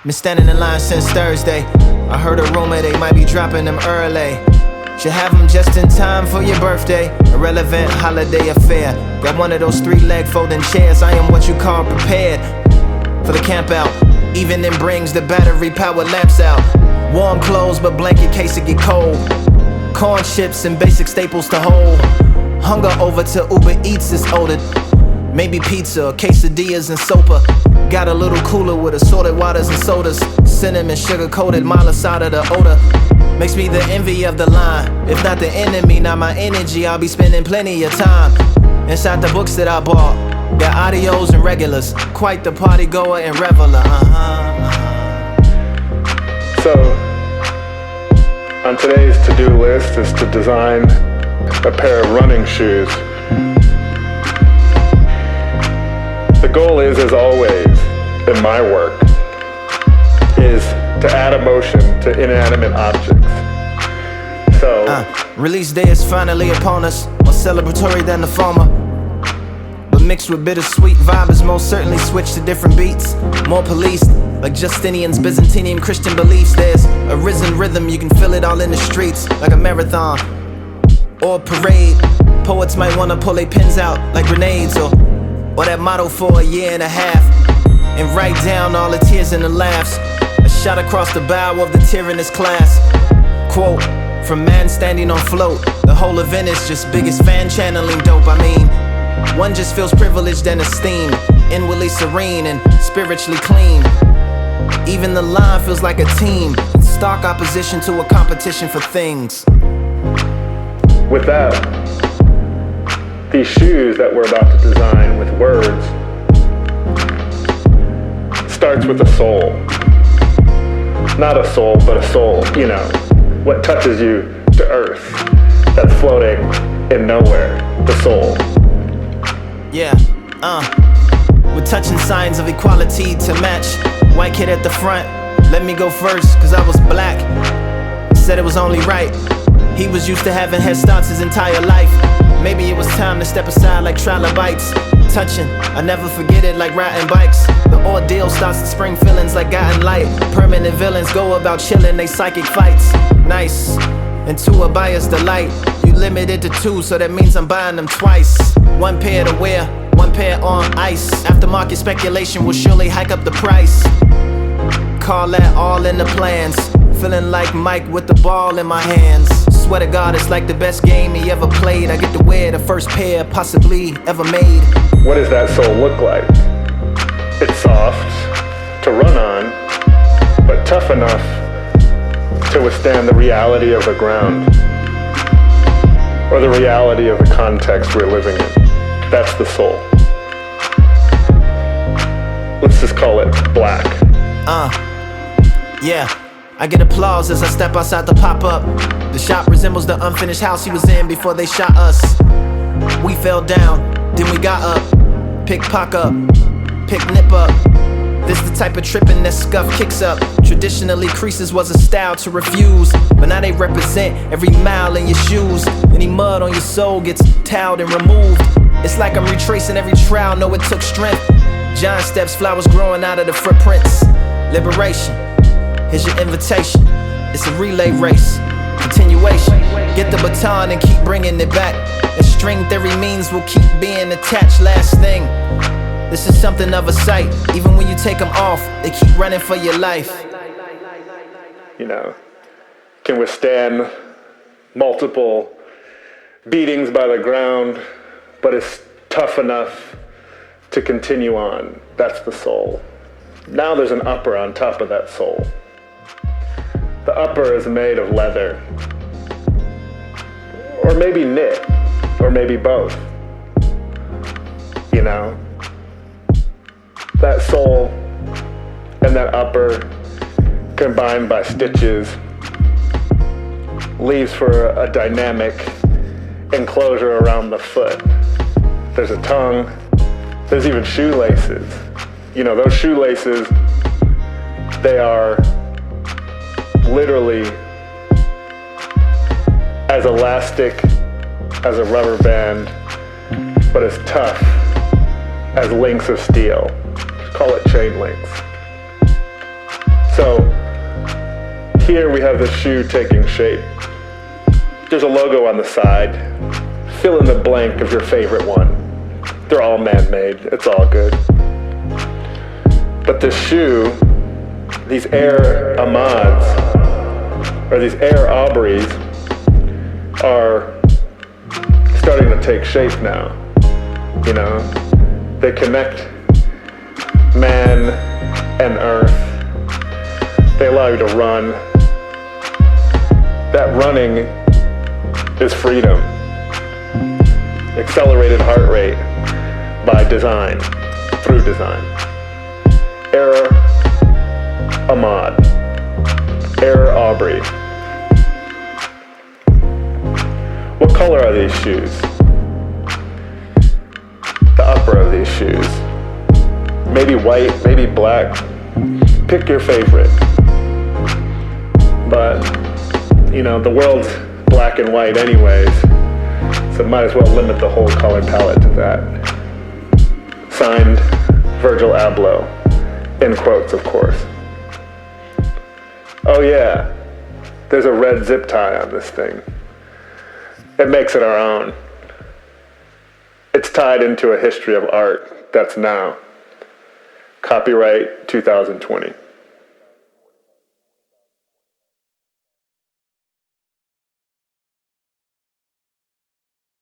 Been standing in line since Thursday. I heard a rumor they might be dropping them early. Should have them just in time for your birthday. Irrelevant holiday affair. Got one of those 3-leg folding chairs. I am what you call prepared for the camp out. Even then brings the battery powered lamps out. Warm clothes but blanket case it get cold. Corn chips and basic staples to hold. Hunger over to Uber Eats is ordered. Maybe pizza or quesadillas and sopa. Got a little cooler with assorted waters and sodas. Cinnamon sugar coated malasada, the odor makes me the envy of the line. If not the enemy, not my energy. I'll be spending plenty of time inside the books that I bought. Got audios and regulars. Quite the party goer and reveler. So, on today's to-do list is to design a pair of running shoes. The goal is, as always, in my work, is to add emotion to inanimate objects. So, release day is finally upon us, more celebratory than the former. But mixed with bittersweet vibes, most certainly switch to different beats. More policed, like Justinian's Byzantine Christian beliefs. There's a risen rhythm, you can feel it all in the streets, like a marathon or a parade. Poets might wanna pull their pens out like grenades, or that motto for a year and a half, and write down all the tears and the laughs. A shot across the bow of the tyrannous class. Quote from man standing on float. The whole event is just biggest fan channeling dope. I mean, one just feels privileged and esteemed, inwardly serene and spiritually clean. Even the line feels like a team, in stark opposition to a competition for things. with that, these shoes that we're about to design with words starts with a soul. Not a soul, but a soul, you know, what touches you to earth, that's floating in nowhere, the soul. Yeah, with touching signs of equality to match. White kid at the front, let me go first, cause I was black. Said it was only right. He was used to having head starts his entire life. Maybe it was time to step aside like trilobites. Touching, I never forget it like riding bikes. The ordeal starts to spring feelings like gotten light. Permanent villains go about chilling they psychic fights. Nice, and to a buyer's delight. You limited to 2, so that means I'm buying them twice. 1 pair to wear, 1 pair on ice. Aftermarket speculation will surely hike up the price. Call that all in the plans. Feeling like Mike with the ball in my hands. Swear to God, it's like the best game he ever played. I get to wear the first pair possibly ever made. What does that soul look like? It's soft to run on, but tough enough to withstand the reality of the ground, or the reality of the context we're living in. That's the soul. Let's just call it black. Yeah, I get applause as I step outside the pop-up. The shop resembles the unfinished house he was in before they shot us. We fell down, then we got up. Pick pock up, pick nip up. This the type of tripping that scuff kicks up. Traditionally, creases was a style to refuse, but now they represent every mile in your shoes. Any mud on your soul gets toweled and removed. It's like I'm retracing every trial, know it took strength. Giant steps, flowers growing out of the footprints. Liberation, here's your invitation. It's a relay race, continuation. Get the baton and keep bringing it back. As string theory means we'll keep being attached. Last thing, this is something of a sight. Even when you take them off, they keep running for your life. You know, can withstand multiple beatings by the ground, but it's tough enough to continue on. That's the soul. Now there's an upper on top of that soul. The upper is made of leather, or maybe knit, or maybe both. You know, that soul and that upper combined by stitches leaves for a dynamic enclosure around the foot. There's a tongue, there's even shoelaces. You know, those shoelaces, they are literally as elastic as a rubber band, but as tough as links of steel. Just call it chain links. So here we have the shoe taking shape. There's a logo on the side. Fill in the blank of your favorite one. They're all man-made. It's all good. But this shoe, these Air Ahmads, or these Air Aubreys, are starting to take shape now. You know, they connect man and earth. They allow you to run. That running is freedom. Accelerated heart rate by design, through design. Air Ahmad, Air Aubrey. What color are these shoes? The upper of these shoes. Maybe white, maybe black. Pick your favorite. But, you know, the world's black and white anyways, so might as well limit the whole color palette to that. Signed, Virgil Abloh. In quotes, of course. Oh yeah, there's a red zip tie on this thing. It makes it our own. It's tied into a history of art that's now. Copyright 2020.